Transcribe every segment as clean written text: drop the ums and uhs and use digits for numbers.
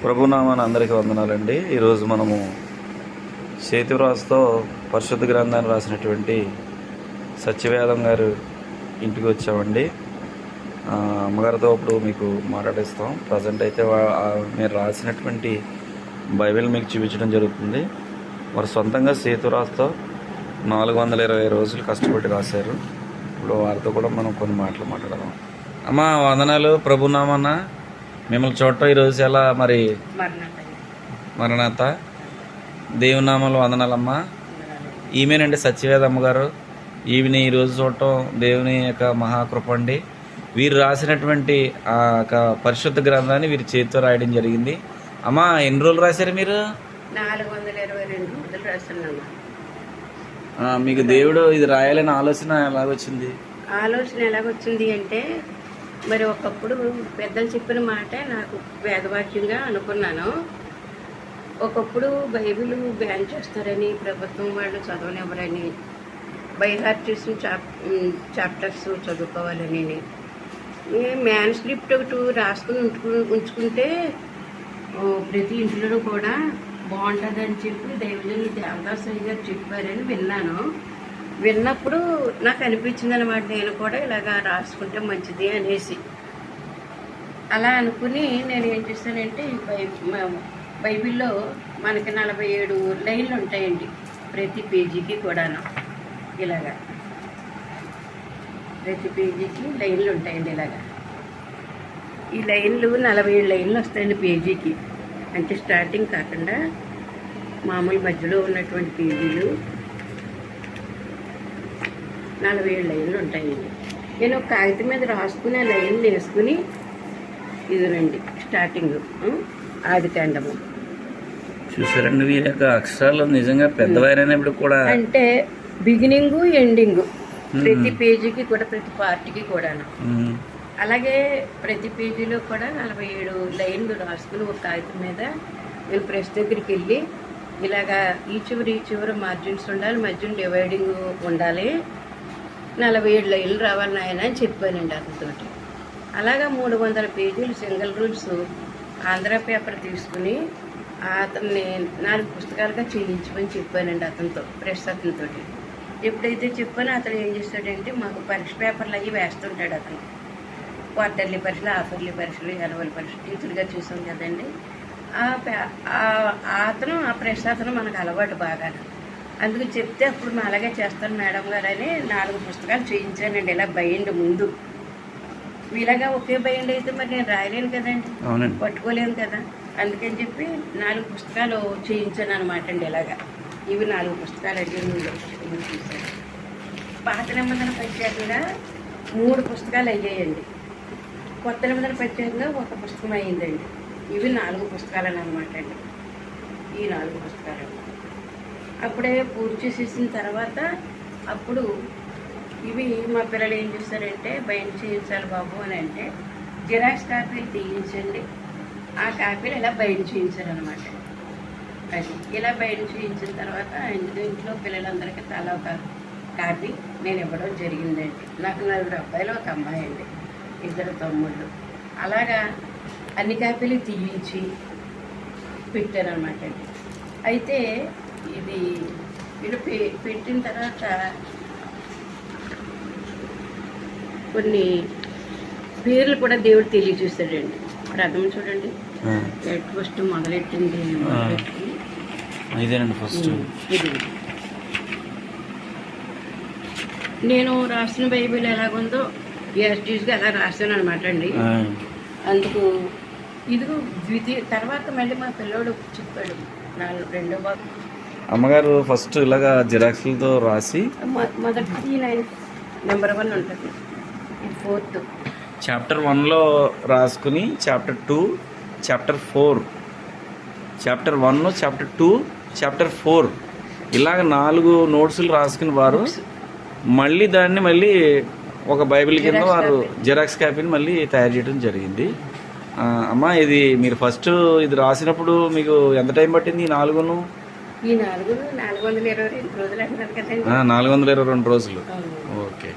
ప్రభునామాన అందరికీ వందనాలండి. ఈరోజు మనము చేతివ్రాసుతో పరిశుద్ధ గ్రంథాన్ని రాసినటువంటి సత్యవేదం గారు ఇంటికి వచ్చామండి. అమ్మగారితో ఇప్పుడు మీకు మాట్లాడిస్తాం. ప్రజెంట్ అయితే మీరు రాసినటువంటి బైబిల్ మీకు చూపించడం జరుగుతుంది. వారు సొంతంగా చేతివ్రాసుతో 420 రోజులు కష్టపడి రాశారు. ఇప్పుడు వారితో కూడా మనం కొన్ని మాటలు మాట్లాడదాం. అమ్మా వందనాలు. ప్రభునామాన మిమ్మల్ని చూడటం ఈరోజు ఎలా మరి మరణాత దేవుని నామాలు వందనాలమ్మా. ఈమెనండి సత్యవేదమ్మ గారు. ఈవిని ఈరోజు చూడటం దేవుని యొక్క మహాకృప అండి. వీరు రాసినటువంటి ఆ యొక్క పరిశుద్ధ గ్రంథాన్ని వీరి చేతితో రాయడం జరిగింది. అమ్మా ఎన్ని రోజులు రాశారు మీరు? 422 రోజులు రాస్తున్నాను. మీకు దేవుడు ఇది రాయాలని ఆలోచన ఎలాగొచ్చింది? ఆలోచన ఎలాగొచ్చింది అంటే, మరి ఒకప్పుడు పెద్దలు చెప్పిన మాట నాకు వేదవాక్యంగా అనుకున్నాను. ఒకప్పుడు బైబిల్ బ్యాన్ చేస్తారని, ప్రభుత్వం వాళ్ళు చదవనివ్వరని, బైహార్ట్ చేసిన చాప్టర్స్ చదువుకోవాలని, మ్యాన్ స్క్రిప్ట్ ఒకటి రాసుకుని ఉంచుకుంటే ప్రతి ఇంట్లో కూడా బాగుంటుందని చెప్పి దైవజనులు దేవదాసయ్య గారు చెప్పారని విన్నాను. విన్నప్పుడు నాకు అనిపించింది అనమాట, నేను కూడా ఇలాగా రాసుకుంటే మంచిది అనేసి. అలా అనుకుని నేను ఏం చేశానంటే, బైబిల్లో మనకి 47 లైన్లు ఉంటాయండి ప్రతి పేజీకి కూడాను. ఇలాగా ప్రతి పేజీకి లైన్లు ఉంటాయండి. ఇలాగా ఈ లైన్లు 47 లైన్లు వస్తాయండి పేజీకి. అంటే స్టార్టింగ్ కాకుండా మామూలు మధ్యలో ఉన్నటువంటి పేజీలు 47 లైన్లు ఉంటాయండి. నేను ఒక కాగితం మీద రాసుకుని ఆ లైన్లు వేసుకుని ఇదినండి స్టార్టింగ్ ఆది కాండము. చూసారండి, వీరి యొక్క అక్షరాలు నిజంగా పెద్దవారైనప్పుడు కూడా అంటే బిగినింగ్ ఎండింగ్ ప్రతి పేజీకి కూడా, ప్రతి పార్ట్కి కూడాను. అలాగే ప్రతి పేజీలో కూడా 47 లైన్లు రాసుకుని ఒక కాగితం మీద నేను ప్రెస్ దగ్గరికి వెళ్ళి ఇలాగా ఈ చివరి మార్జిన్స్ ఉండాలి, మధ్యన డివైడింగ్ ఉండాలి, 47 లైన్లు రావాలి నాయన అని చెప్పానండి అతనితోటి. అలాగా 300 పేజీలు సింగిల్ రూల్స్ ఆంధ్ర పేపర్ తీసుకుని అతన్ని 4 పుస్తకాలుగా చేయించమని చెప్పానండి అతనితో, ప్రెస్ అతనితో. ఎప్పుడైతే చెప్పానో అతను ఏం చేస్తాడంటే, మాకు పరీక్ష పేపర్లు అవి వేస్తుంటాడు అతను. క్వార్టర్లీ పరీక్షలు, హాఫర్లీ పరీక్షలు, యాన్యువల్ పరీక్షలు టీచర్గా చూసాం కదండి. అతను ఆ ప్రెస్ అతను మనకు అలవాటు బాగా. అందుకు చెప్తే అప్పుడు మా అలాగే చేస్తాను మేడం గారు అని 4 పుస్తకాలు చేయించానండి. ఇలా బైండ్ ముందు ఇలాగా ఒకే బైండ్ అయితే మరి నేను రాయలేను కదండి, పట్టుకోలేను కదా. అందుకని చెప్పి 4 పుస్తకాలు చేయించాను అనమాట అండి. ఇలాగా ఇవి 4 పుస్తకాలు అండి. ఇవి చూసాను. పాత నిబంధన ప్రత్యేకంగా 3 పుస్తకాలు అయ్యాయండి. కొత్త నిబంధన ప్రత్యేకంగా 1 పుస్తకం అయ్యిందండి. ఇవి 4 పుస్తకాలు అనమాట అండి. ఈ 4 పుస్తకాలు అప్పుడే పూర్తి చేసేసిన తర్వాత అప్పుడు ఇవి మా పిల్లలు ఏం చేస్తారంటే, బయట చేయించాలి బాబు అని అంటే జిరాక్స్ కాపీలు తీయించండి. ఆ కాపీలు ఇలా బయట చేయించారనమాట. అది ఇలా బయట చేయించిన తర్వాత ఇంట్లో పిల్లలందరికీ తలా ఒక కాపీ నేను ఇవ్వడం జరిగిందండి. నాకు 4 అబ్బాయిలు, ఒక అమ్మాయి అండి, 2 తమ్ముళ్ళు. అలాగా అన్ని కాపీలు తీయించి పెట్టారనమాట అండి. అయితే ఇది పెట్టిన తర్వాత కొన్ని పేర్లు కూడా దేవుడు తెలియజేస్తాడండి. ప్రథమ చూడండి, ఫస్ట్ మొదలెట్టింది ఇదేనండి. ఫస్ట్ ఇది నేను రాసిన బైబిల్ ఎలాగుందో యాస్టీస్గా అలా రాశాను అనమాట అండి. అందుకు ఇదిగో తర్వాత మళ్ళీ మా పిల్లోడు చెప్పాడు 2వ భాగం. అమ్మగారు ఫస్ట్ ఇలాగా జిరాక్స్లతో రాసి మొదటి నెంబర్ 1 ఉంటుంది, ఇది 4th. చాప్టర్ 1లో రాసుకుని chapter 2, chapter 4, chapter 1, chapter 2, chapter 4 ఇలాగ 4 నోట్స్లు రాసుకుని వారు మళ్ళీ దాన్ని మళ్ళీ ఒక బైబిల్ కింద వారు జిరాక్స్ కాపీని మళ్ళీ తయారు చేయడం జరిగింది. అమ్మా, ఇది మీరు ఫస్ట్ ఇది రాసినప్పుడు మీకు ఎంత టైం పట్టింది? ఈ 4 ఈ 422 రోజులు అంటున్నారు కదండి. 422 రోజులు. ఓకే,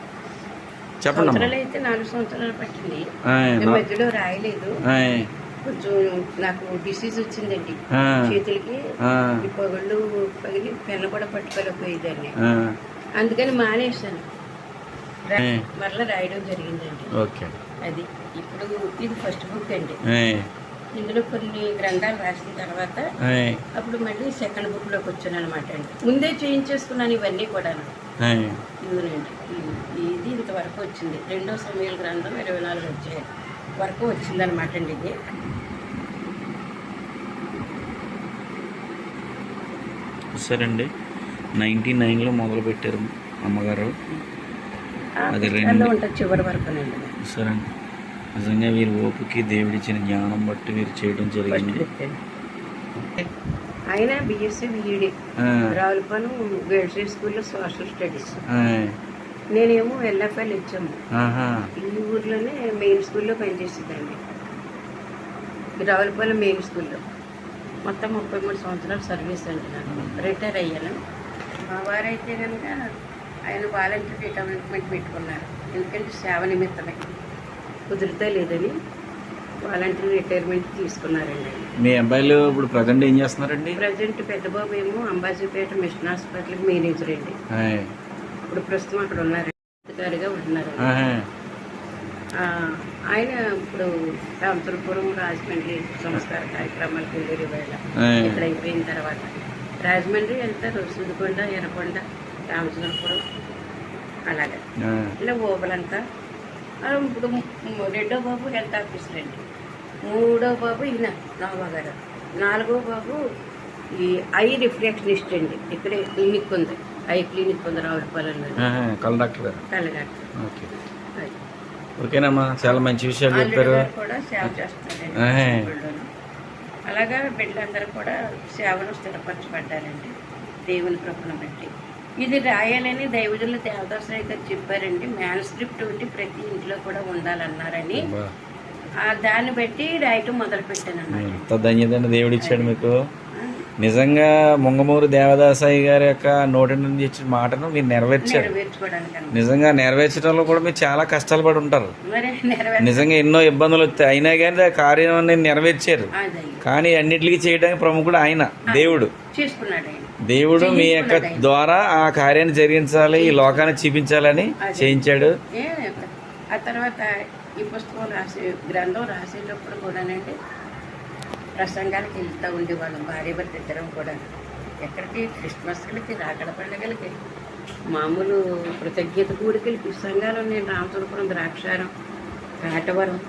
చెప్పండి. అయితే 4 సంవత్సరాలు పట్టింది, మధ్యలో రాయలేదు. కొంచెం నాకు డిసీజ్ వచ్చిందండి ఆ, చేతులకి, ఆ, ఈ పగుళ్ళు పగిలి పెన్ను కూడా పట్టుకోలేకపోయేదాన్ని. ఆ, అందుకని మానేశాను. ఏ, మరలా రాయడం జరిగిందండి. ఓకే. అది ఇప్పుడు ఇది ఫస్ట్ బుక్ అండి. ఏ, ఇందులో కొన్ని గ్రంథాలు రాసిన తర్వాత ఏ, అప్పుడు మళ్ళీ సెకండ్ బుక్లోకి వచ్చాను అనమాట అండి. ముందే చేయించేసుకున్నాను ఇవన్నీ కూడా. ఏ, ఇదిగోనండి ఇది ఇంతవరకు వచ్చింది. 2వ సమయాల గ్రంథం 24 వచ్చే వరకు వచ్చిందనమాట అండి ఇది. సరేండి. 99లో మొదలు పెట్టారు అమ్మగారు. ఆ అది పుస్తకాల్లో ఉంటుంది చివరి వరకునండి. సరే, నిజంగా వీరి ఓపికి దేవుడిచ్చిన జ్ఞానం బట్టి వీరు చేయడం ఫస్ట్ జరిగింది. బుక్ అండి. ఆయన బిఎస్సీ బిఈడి ఆ, రావులపాలెం గర్ల్స్ హై స్కూల్లో సోషల్ స్టడీస్. ఆ, నేనేమో ఎల్ఎఫ్ఎల్ ఇచ్చాము. ఆహా, ఈ ఊర్లోనే మెయిన్ స్కూల్లో పనిచేసేదండి. రావులపాలెం మెయిన్ స్కూల్లో మొత్తం 33 సంవత్సరాలు సర్వీస్ అండి. నాకు రిటైర్ అయ్యాను. మా వారైతే కనుక ఆయన వాలంటీర్ రిటైర్మెంట్ పెట్టుకున్నారు. ఎందుకంటే సేవ నిమిత్తమే కుదురుతా లేదని వాలంటీర్ రిటైర్మెంట్ తీసుకున్నారండి. మీ అబ్బాయిలు ఇప్పుడు ప్రజెంట్ ఏం చేస్తున్నారండి? ప్రజెంట్ పెద్ద బాబు ఏమో అంబాజీపేట మిషన్ హాస్పిటల్కి మేనేజర్ అండి. ఆయ్, ఇప్పుడు ప్రస్తుతం అక్కడ ఉన్నారు, అధికారిగా ఉంటున్నారు. ఆహా, ఆయన ఇప్పుడు రామచంద్రపురం రాజమండ్రి సంస్కార కార్యక్రమాలకు వెళ్ళారు. వేళ ఆయ్, ఇక్కడ అయిపోయిన తర్వాత రాజమండ్రి వెళ్తారు, సుదికొండ, ఎర్రకొండ, రామచంద్రపురం అలాగా ఆ, ఇలా ఓబలంతా. ఇప్పుడు 2వ బాబు హెల్త్ ఆఫీసర్ అండి. 3వ బాబు ఈయన నోవా గారు. 4వ బాబు ఈ ఐ రిఫ్లెక్షనిస్ట్ అండి. ఇక్కడే క్లినిక్ ఉంది, ఐ క్లినిక్ ఉంది రావులపాలెంలో, ఆహా, కళ్ళ డాక్టర్ గారు. కళ్ళగట్ట. ఓకే, ఓకేనమ్మా, చాలా మంచి విషయాలు చెప్పారు. కూడా సేవ చేస్తారండి ఆహా. ఊళ్ళోను. అలాగా బిడ్డలందరూ కూడా సేవలు స్థిరపరచబడ్డారండి దేవుని కృపను బట్టి. ఇది రాయాలని దైవజనులు దేవదాసరాయ్ గారు చెప్పారండి. మ్యానుస్క్రిప్ట్ ఒకటి ప్రతి ఇంట్లో కూడా ఉండాలన్నారని బా, దాన్ని బట్టి రాయటం మొదలు పెట్టాను అన్నమాట. ఎంత ధన్యతని దేవుడు ఇచ్చాడు మీకు. నిజంగా ముంగమూరు దేవదాసాయి గారి యొక్క నోటి నుంచి ఇచ్చిన మాటను మీరు నెరవేర్చారు. నెరవేర్చుకోవడానికి నిజంగా నెరవేర్చడంలో కూడా మీరు చాలా కష్టాలు పడి ఉంటారు. మరి నిజంగా ఎన్నో ఇబ్బందులు వస్తాయి, అయినా కానీ ఆ కార్యాన్ని నెరవేర్చారు. అది కానీ అన్నిటికీ చేయడానికి ప్రముఖుడు ఆయన, దేవుడు. చేసుకున్నాడు ఆయన. దేవుడు మీ యొక్క ద్వారా ఆ కార్యాన్ని జరిగించాలి, ఈ లోకాన్ని చూపించాలని చేయించాడు. ఆ తర్వాత ఈ పుస్తకం గ్రంథం రాసేటప్పుడు కూడానండి ప్రసంగానికి వెళ్తూ ఉండేవాళ్ళం, భార్య భర్త ఇద్దరం కూడా. ఎక్కడికి క్రిస్మస్లకి, రాకడ పండుగలకి, మామూలు కృతజ్ఞత కూడికలకి, సంఘాలు నేను రామచంద్రపురం, ద్రాక్షారం, కాటవరం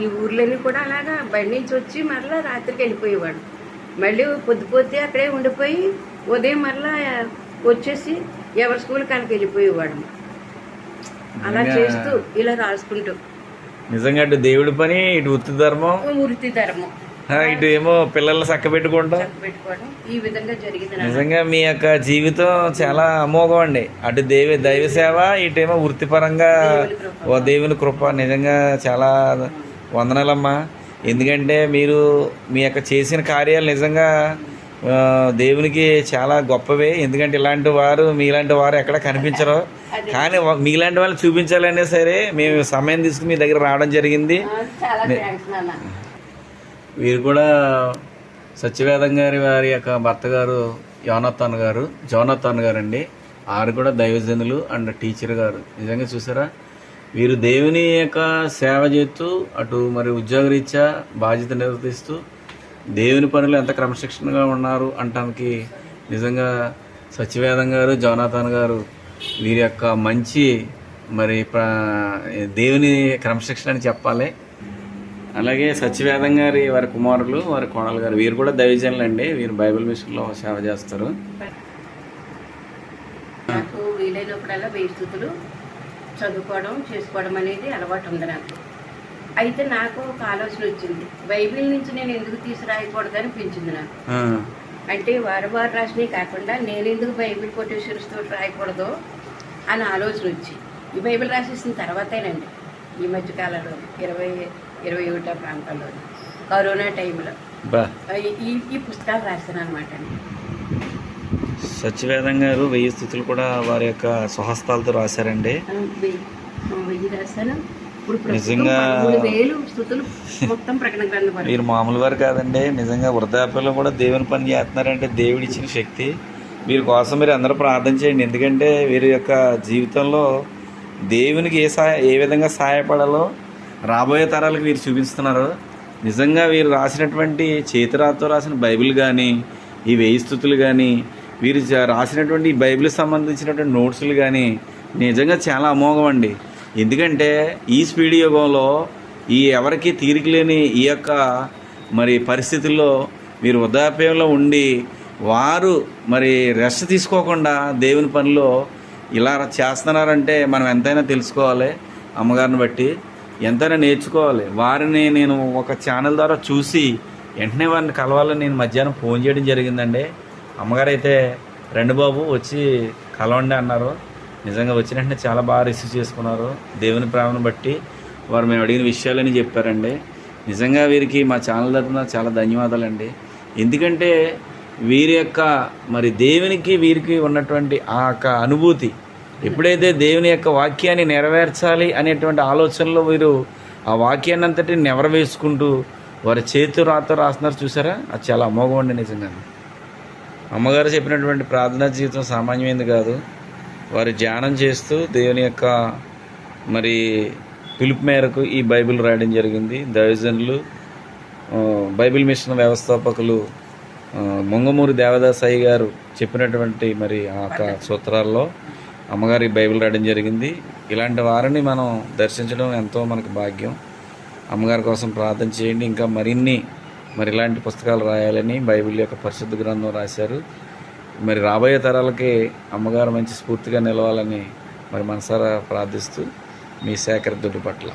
ఈ ఊర్లన్నీ కూడా అలాగా బయట నుంచి వచ్చి మరలా రాత్రికి వెళ్ళిపోయేవాడు. మళ్ళీ పొద్దుపోతే అక్కడే ఉండిపోయి ఉదయం మరలా వచ్చేసి ఎవరి స్కూల్కి వాళ్ళకి వెళ్ళిపోయేవాడు. అలా చేస్తూ ఇలా రాసుకుంటూ నిజంగా అటు దేవుడి పని, ఇటు వృత్తి ధర్మం, వృత్తి ధర్మం, ఇటు ఏమో పిల్లల్ని చక్క పెట్టుకుంటాం. పెట్టుకోవడం ఈ విధంగా జరిగింది. నిజంగా మీ యొక్క జీవితం చాలా అమోఘం అండి. అటు దైవ సేవ, ఇటేమో వృత్తిపరంగా ఓ దేవుని కృప. నిజంగా చాలా వందనాలమ్మా. ఎందుకంటే మీరు మీ యొక్క చేసిన కార్యాలు నిజంగా దేవునికి చాలా గొప్పవే. ఎందుకంటే ఇలాంటి వారు, మీలాంటి వారు ఎక్కడ కనిపించరు. కానీ మీలాంటి వాళ్ళు చూపించాలనే సరే మేము సమయం తీసుకుని మీ దగ్గర రావడం జరిగింది. చాలా థ్యాంక్స్ నాన్న. వీరు కూడా సత్యవేదం గారి వారి యొక్క భర్త గారు జోనత్తాన్ గారు అండి. వారు కూడా దైవజనులు అండ్ టీచర్ గారు. నిజంగా చూసారా, వీరు దేవుని యొక్క సేవ చేస్తూ అటు మరి ఉద్యోగరీత్యా బాధ్యత నిర్వర్తిస్తూ దేవుని పనులు ఎంత క్రమశిక్షణగా ఉన్నారు అంటానికి నిజంగా సత్యవేదం గారు, జోనాథాన్ గారు వీరి యొక్క మంచి మరి దేవుని క్రమశిక్షణ అని చెప్పాలి. అలాగే సత్యవేదం గారి వారి కుమారులు, వారి కోడలు గారు, వీరు కూడా దైవజనులు అండి. వీరు బైబిల్ మిషన్లో సేవ చేస్తారు. నాకు వీలైనప్పుడల్లా వెయ్యి స్థుతులు చదువుకోవడం, చేసుకోవడం అనేది అలవాటు ఉంది నాకు. అయితే నాకు ఒక ఆలోచన వచ్చింది, బైబిల్ నుంచి నేను ఎందుకు తీసి రాయకూడదు అనిపించింది నాకు. అంటే వారు రాసినవి కాకుండా నేను ఎందుకు బైబిల్ కొటేషన్స్ తోటి రాయకూడదు అని ఆలోచన వచ్చి ఈ బైబిల్ రాసేసిన తర్వాతేనండి ఈ మధ్యకాలంలో 2021 ప్రాంతాల్లో కరోనా టైంలో ఈ పుస్తకాలు రాశాను అనమాట. సత్యవేదం గారు 1000 స్థుతులు కూడా వారి యొక్క స్వహస్తాలతో రాశారండి. 1000 రాశాను. ఇప్పుడు ప్రస్తుతం నిజంగా 13,000 స్తుతులు మొత్తం ప్రకటన గ్రంథం వరకు. మీరు మామూలు వారు కాదండి. నిజంగా వృద్ధాప్యంలో కూడా దేవుని పని చేస్తున్నారంటే దేవుడు ఇచ్చిన శక్తి. వీరి కోసం మీరు అందరూ ప్రార్థన చేయండి. ఎందుకంటే వీరి యొక్క జీవితంలో దేవునికి ఏ విధంగా సహాయపడాలో రాబోయే తరాలకు వీరు చూపిస్తున్నారు. నిజంగా వీరు రాసినటువంటి చేతిరాతో రాసిన బైబిల్ కానీ, ఈ 1000 స్తుతులు కానీ, వీరు రాసినటువంటి ఈ బైబిల్కి సంబంధించినటువంటి నోట్సులు కానీ నిజంగా చాలా అమోఘం అండి. ఎందుకంటే ఈ స్పీడ్ యుగంలో ఈ ఎవరికి తీరిక లేని ఈ యొక్క మరి పరిస్థితుల్లో వీరు వృద్ధాప్యంలో ఉండి వారు మరి రెస్ట్ తీసుకోకుండా దేవుని పనిలో ఇలా చేస్తున్నారంటే మనం ఎంతైనా తెలుసుకోవాలి. అమ్మగారిని బట్టి ఎంతైనా నేర్చుకోవాలి. వారిని నేను ఒక ఛానల్ ద్వారా చూసి వెంటనే వారిని కలవాలని నేను మధ్యాహ్నం ఫోన్ చేయడం జరిగిందండి. అమ్మగారు అయితే రెండు బాబు వచ్చి కలవండి అన్నారు. నిజంగా వచ్చిన వెంటనే చాలా బాగా రిసీవ్ చేసుకున్నారు. దేవుని ప్రేమను బట్టి వారు మేము అడిగిన విషయాలని చెప్పారండి. నిజంగా వీరికి మా ఛానల్ తరఫున చాలా ధన్యవాదాలండి. ఎందుకంటే వీరి యొక్క మరి దేవునికి వీరికి ఉన్నటువంటి ఆ యొక్క అనుభూతి, ఎప్పుడైతే దేవుని యొక్క వాక్యాన్ని నెరవేర్చాలి అనేటువంటి ఆలోచనలో వీరు ఆ వాక్యాన్ని అంతటి నెవరవేసుకుంటూ వారి చేతి రాతో రాస్తున్నారు చూసారా, అది చాలా అమోఘం అండి. నిజంగా అమ్మగారు చెప్పినటువంటి ప్రార్థనా జీవితం సామాన్యమైనది కాదు. వారు ధ్యానం చేస్తూ దేవుని యొక్క మరి పిలుపు మేరకు ఈ బైబిల్ రాయడం జరిగింది. దైవజనులు బైబిల్ మిషన్ వ్యవస్థాపకులు మొంగమూరి దేవదాసాయి గారు చెప్పినటువంటి మరి ఆ సూత్రాల్లో అమ్మగారు ఈ బైబిల్ రాయడం జరిగింది. ఇలాంటి వారిని మనం దర్శించడం ఎంతో మనకు భాగ్యం. అమ్మగారి కోసం ప్రార్థన చేయండి. ఇంకా మరిన్ని మరి ఇలాంటి పుస్తకాలు రాయాలని బైబిల్ యొక్క పరిశుద్ధ గ్రంథం రాశారు. మరి రాబోయే తరాలకి అమ్మగారు మంచి స్ఫూర్తిగా నిలవాలని మరి మనసారా ప్రార్థిస్తూ మీ శేఖర్ దుడ్డు పట్ల.